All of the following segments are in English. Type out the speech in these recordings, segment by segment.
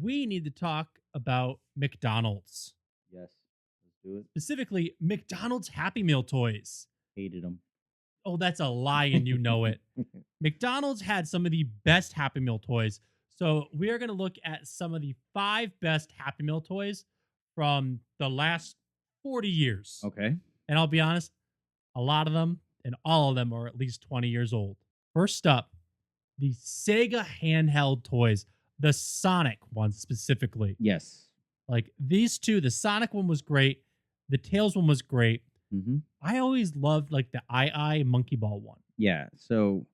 we need to talk about McDonald's, Yes. Let's do it. specifically McDonald's Happy Meal toys. Hated them. Oh, that's a lie, and you know it. McDonald's had some of the best Happy Meal toys. So we are going to look at some of the five best Happy Meal toys from the last 40 years. Okay. And I'll be honest, a lot of them and all of them are at least 20 years old. First up, the Sega handheld toys, the Sonic ones specifically. Yes. Like these two, the Sonic one was great, the Tails one was great. Mm-hmm. I always loved like the Monkey Ball one. Yeah. So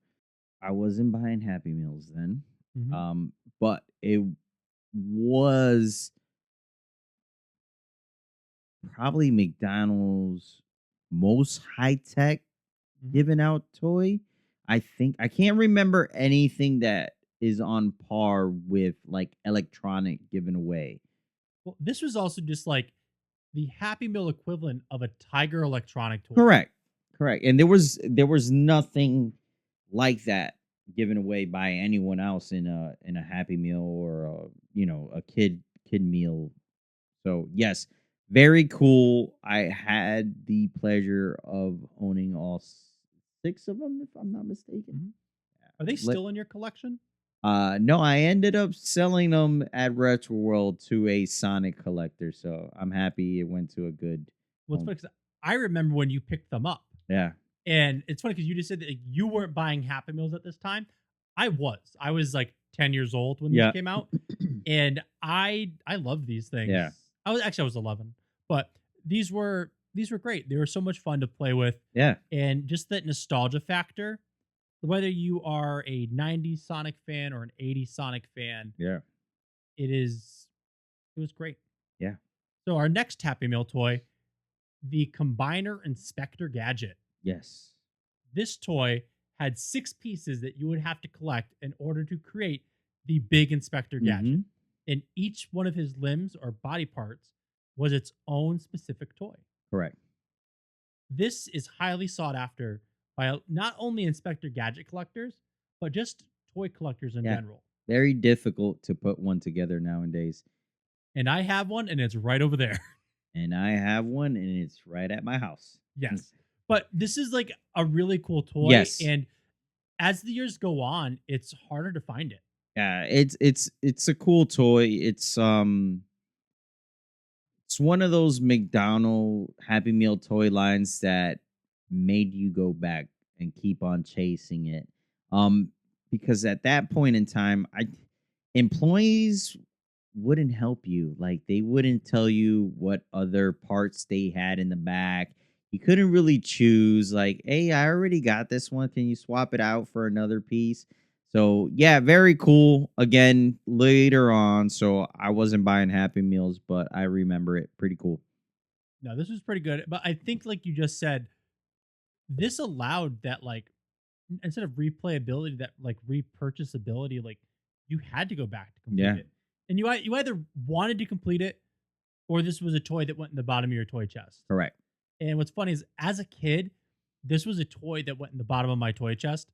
I wasn't buying Happy Meals then, Mhm. but it was probably McDonald's most high tech Mhm. given out toy. I think I can't remember anything that is on par with like electronic given away. Well, this was also just like the Happy Meal equivalent of a Tiger electronic toy. Correct. Correct. And there was nothing like that given away by anyone else in a Happy Meal or a kid meal. So yes, very cool. I had the pleasure of owning all six of them, if I'm not mistaken. Mhm. Are they Let still in your collection? No, I ended up selling them at Retro World to a Sonic collector, so I'm happy it went to a good Well, it's home. funny 'cause I remember when you picked them up. Yeah. And it's funny because you just said that like, you weren't buying Happy Meals at this time. I was. I was like 10 years old when these Yeah. came out, and I loved these Yeah. things. I was 11, but these were great. They were so much fun to play with, Yeah. and just that nostalgia factor. Whether you are a '90s Sonic fan or an '80s Sonic fan, Yeah. it was great. Yeah. So our next Happy Meal toy, the Combiner Inspector Gadget. Yes. This toy had six pieces that you would have to collect in order to create the big Inspector Gadget. Mhm. And each one of his limbs or body parts was its own specific toy. Correct. This is highly sought after by not only Inspector Gadget collectors, but just toy collectors in Yeah. general. Very difficult to put one together nowadays. And I have one, and it's right over there. And I have one and it's right at my house. Yes. But this is like a really cool toy. Yes. And as the years go on, it's harder to find it. Yeah, it's a cool toy. It's one of those McDonald Happy Meal toy lines that made you go back and keep on chasing it. Um, because at that point in time, I employees wouldn't help you. Like they wouldn't tell you what other parts they had in the back. You couldn't really choose like, "Hey, I already got this one. Can you swap it out for another piece?" So, yeah, very cool. Again, later on, so I wasn't buying Happy Meals, but I remember it pretty cool. No, this was pretty good. But I think, like you just said, this allowed that, like, instead of replayability, that like repurchasability, like you had to go back to complete Yeah, it. And you either wanted to complete it or this was a toy that went in the bottom of your toy chest. correct. And what's funny is as a kid, this was a toy that went in the bottom of my toy chest.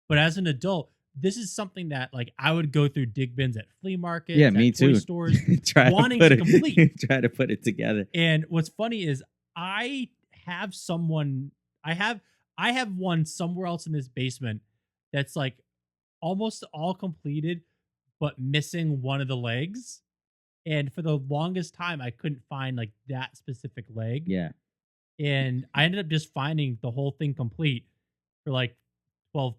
But as an adult, this is something that like I would go through dig bins at flea Yeah, markets, me at toy too. stores, Try to wanting put to complete. it try to put it together. And what's funny is I have someone I have I have one somewhere else in this basement that's like almost all completed but missing one of the legs. And for the longest time I couldn't find like that specific leg. Yeah, And I ended up just finding the whole thing complete for like $12.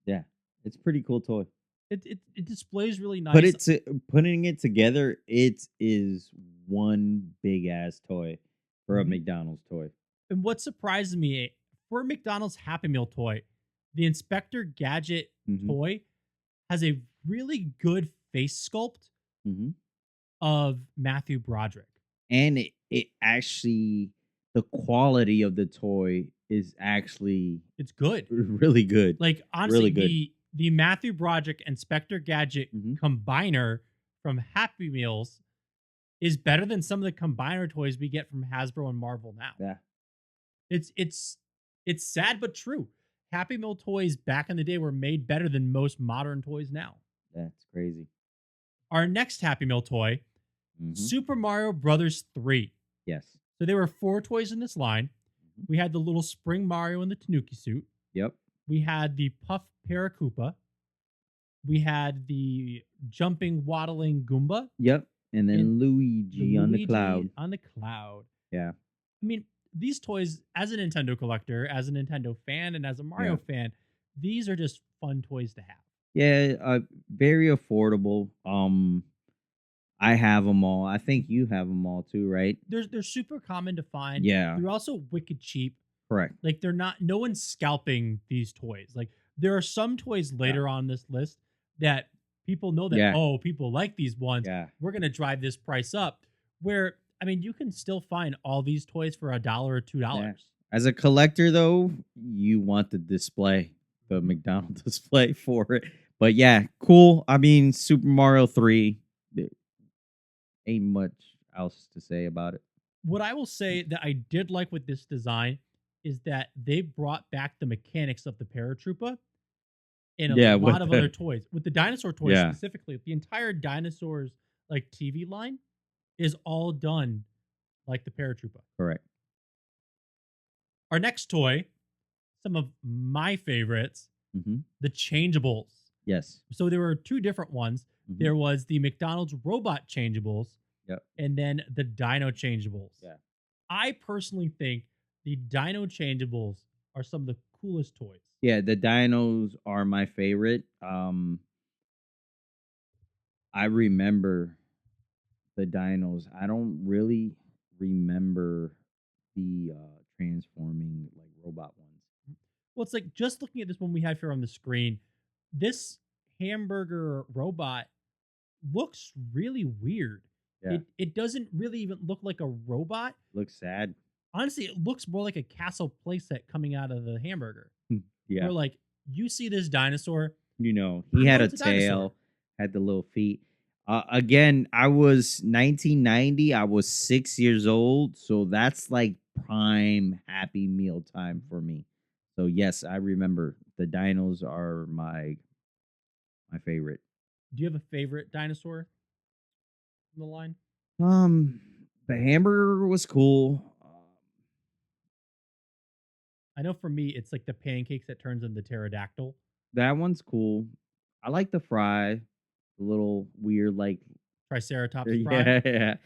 yeah. It's a pretty cool toy. It displays really Put nice. it to putting it together, it is one big ass toy for a Mhm. McDonald's toy. And what surprised me for a McDonald's Happy Meal toy, the Inspector Gadget Mhm. toy has a really good face sculpt Mhm. of Matthew Broderick. And it actually the quality of the toy is actually It's good. really good. Like honestly, Really good. the Matthew Broderick Inspector Gadget Mhm. combiner from Happy Meals is better than some of the combiner toys we get from Hasbro and Marvel now. Yeah. It's sad but true. Happy Meal toys back in the day were made better than most modern toys now. That's crazy. Our next Happy Meal toy, Hmm. Super Mario Brothers 3. Yes. So there were 4 toys in this line. Mhm. We had the little spring Mario in the Tanuki suit. Yep. We had the Puff Paracupa. We had the jumping, waddling Goomba Yep. And and then the Luigi on the Luigi cloud. on the cloud. Yeah. I mean, these toys, as a Nintendo collector, as a Nintendo fan, and as a Mario Yeah. fan, these are just fun toys to have. Yeah. Very affordable. I have them all. I think you have them all too, right? They're super common to find. Yeah. They're also wicked cheap. Correct. Like they're not. No one's scalping these toys. Like there are some toys Yeah. later on this list that people know that Yeah. people like these ones. Yeah. We're gonna drive this price up. Where I mean, you can still find all these toys for $1 or $2. As a collector, though, you want the display, the McDonald display for it. But yeah, cool. I mean, Super Mario 3, there ain't much else to say about it. What I will say that I did like with this design is that they brought back the mechanics of the Paratroopa in a Yeah, lot with of the other toys. With the dinosaur toys yeah, specifically, the entire dinosaurs like TV line is all done like the Paratroopa. correct. Our next toy, some of my favorites, Hmm. the changeables. Yes. So there were 2 different ones. Hmm. There was the McDonald's robot changeables Yep. and then the dino changeables. Yeah. I personally think the dino changeables are some of the coolest toys. Yeah, the dinos are my favorite. I remember the dinos. I don't really remember the transforming like robot ones. Well, it's like just looking at this one we have here on the screen, this hamburger robot looks really weird. Yeah, It doesn't really even look like a robot. looks sad. Honestly, it looks more like a Castle playset coming out of the hamburger. Yeah. Where like you see this dinosaur, You know, I he had know a it's a dinosaur. tail, had the little feet. Again, I was 1990. I was 6 years old, so that's like prime Happy Meal time for me. So yes, I remember the dinos are my favorite. Do you have a favorite dinosaur in the line? Um, the hamburger was cool. I know for me, it's like the pancakes that turns into pterodactyl. That one's cool. I like the fry, the little weird like Triceratops fry. yeah,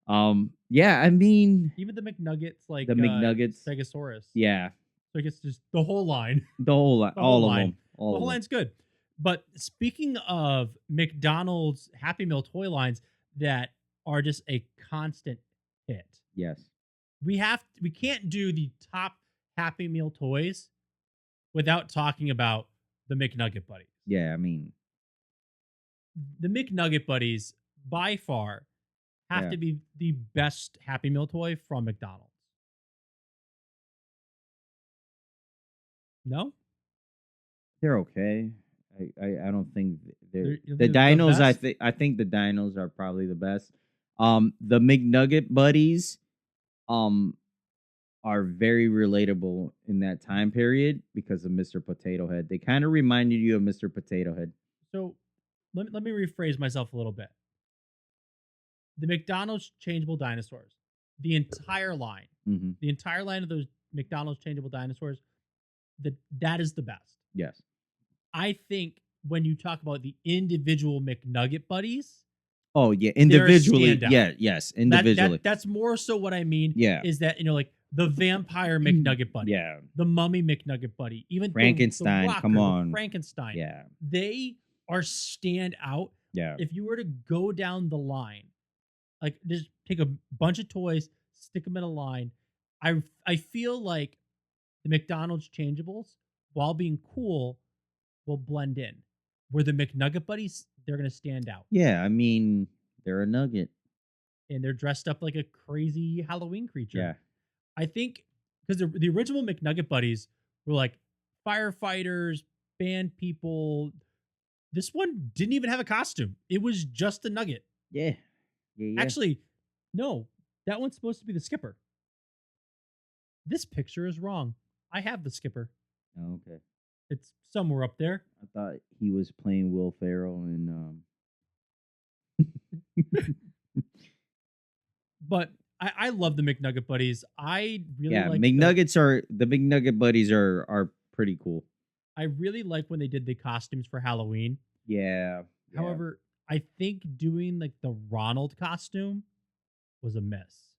yeah. Yeah, I mean Even the McNuggets, like the McNuggets. Stegosaurus. Yeah, So I guess just the whole line. the whole lot, The whole all of line. them, all The of whole them. line's good. But speaking of McDonald's Happy Meal toy lines that are just a constant hit, Yes. we can't do the top Happy Meal toys without talking about the McNugget Buddies. Yeah, I mean, The McNugget Buddies, by far, have yeah, to be the best Happy Meal toy from McDonald's. No? they're okay. I don't think they're You don't the think they're the dinos. best? I think the dinos are probably the best. The McNugget buddies, um, are very relatable in that time period because of Mr. Potato Head. They kind of reminded you of Mr. Potato Head. So let me rephrase myself a little bit. The McDonald's changeable dinosaurs, the entire line, Hmm. the entire line of those McDonald's changeable dinosaurs, that is the best. Yes. I think when you talk about the individual McNugget buddies, Oh yeah, they're a individually. standout. Yeah, yes, individually. That's more so what I mean. Yeah. Is that like the vampire McNugget buddy, Yeah. the mummy McNugget buddy, even Frankenstein, the come Rocker, on. Frankenstein. Yeah. They are stand out. Yeah. If you were to go down the line, like just take a bunch of toys, stick them in a line, I feel like the McDonald's changeables, while being cool, will blend in. Where the McNugget buddies, they're gonna stand out. Yeah, I mean, they're a nugget. And they're dressed up like a crazy Halloween creature. Yeah. I think because the original McNugget buddies were like firefighters, band people. This one didn't even have a costume. It was just a nugget. Yeah. Yeah, yeah. Actually, no, that one's supposed to be the skipper. This picture is wrong. I have the skipper. Oh, okay. It's somewhere up there. I thought he was playing Will Ferrell and But I love the McNugget Buddies. Yeah, McNugget Buddies are pretty cool. I really like when they did the costumes for Halloween. Yeah, yeah, However, I think doing like the Ronald costume was a miss.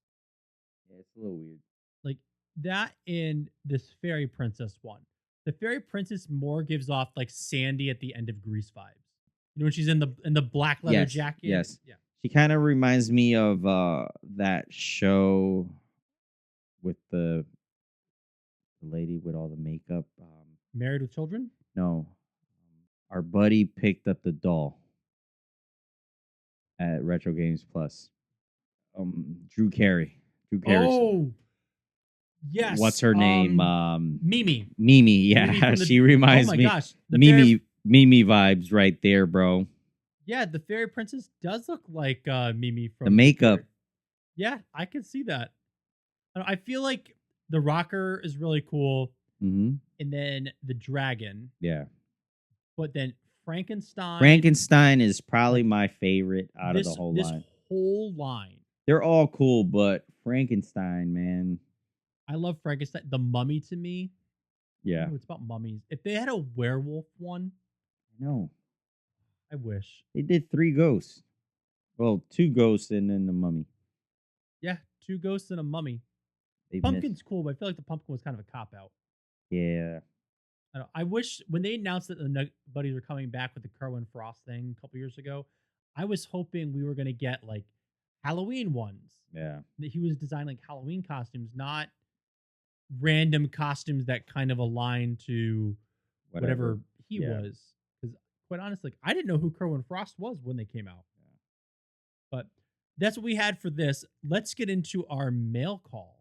yeah. It's a little weird. Like that in this fairy princess one. The fairy princess more gives off like Sandy at the end of Grease vibes. You know when she's in the black leather Yes, jacket. yes. Yeah, She kind of reminds me of that show with the lady with all the makeup. Married with Children. No, our buddy picked up the doll at Retro Games Plus. Drew Carey. Drew Carey's. Oh What's yes, her name? Mimi. Mimi. Mimi Yeah, from the. she Oh reminds my me. gosh, the fairy. Mimi vibes right there, bro. Yeah, the fairy princess does look like Mimi The from makeup. Yeah, I can see that. I feel like the rocker is really cool, Hmm. and then the dragon, Yeah. but then Frankenstein. Frankenstein is probably my favorite out of the This whole this line. whole line. They're all cool, but Frankenstein, man. I love Frankenstein. The Mummy to me. Yeah. It's about mummies. If they had a werewolf one, No. I wish. They did 3 ghosts. Well, 2 ghosts and then the mummy. Yeah, two ghosts and a mummy. They Pumpkin's missed. cool, but I feel like the pumpkin was kind of a cop out. Yeah. I wish when they announced that the Nug Buddies were coming back with the Kerwin Frost thing a couple years ago, I was hoping we were gonna get like Halloween ones. Yeah. That he was designing like Halloween costumes, not random costumes that kind of align to whatever he Yeah. was. Because quite honestly, like, I didn't know who Kerwin Frost was when they came out. But that's what we had for this. Let's get into our mail call.